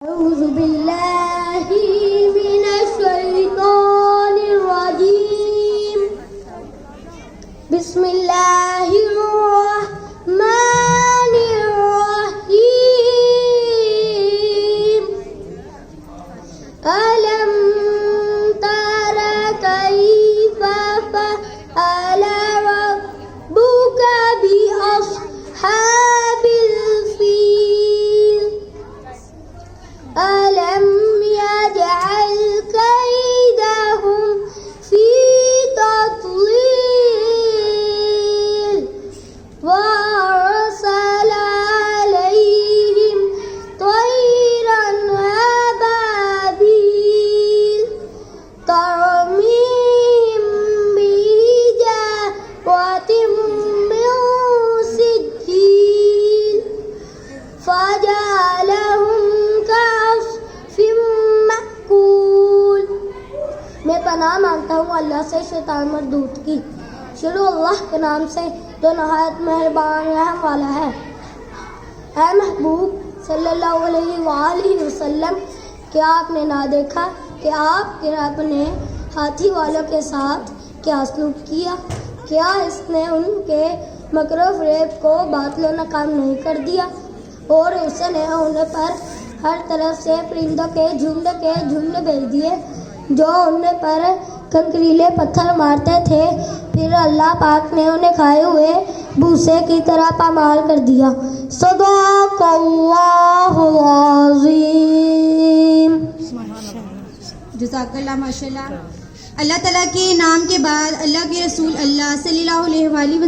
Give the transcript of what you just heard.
أعوذ بالله من الشيطان الرجيم بسم الله الرحمن الرحيم ألم تر كيف فعل ربك بأصحاب الفيل ألم يجعل كيدهم في تضليل وأرسل عليهم طيرا أبابيل ترميهم بحجارة من سجيل فجعلهم मैं पनाह मांगता हूँ अल्लाह से शैतान मरदूद की। शुरू अल्लाह के नाम से जो नहायत मेहरबान रहम वाला है। ऐ महबूब सल्लल्लाहु अलैहि वसल्लम, क्या आपने ना देखा कि आपके रब ने हाथी वालों के साथ क्या सलूक किया? क्या इसने उनके मकर फ़रेब को बातिल नाकाम नहीं कर दिया और उसने उन पर हर तरफ से परिंदों के झुंड भेज दिए जो उन पर कंकरीले पत्थर मारते थे। फिर अल्लाह पाक ने उन्हें खाए हुए भूसे की तरह पामाल कर दिया। सदाकल्लाहुल अज़ीम। जज़ाकल्लाह माशाल्लाह। अल्लाह ताला के नाम के बाद अल्लाह के रसूल अल्लाह सल्लल्लाहु अलैहि वसल्लम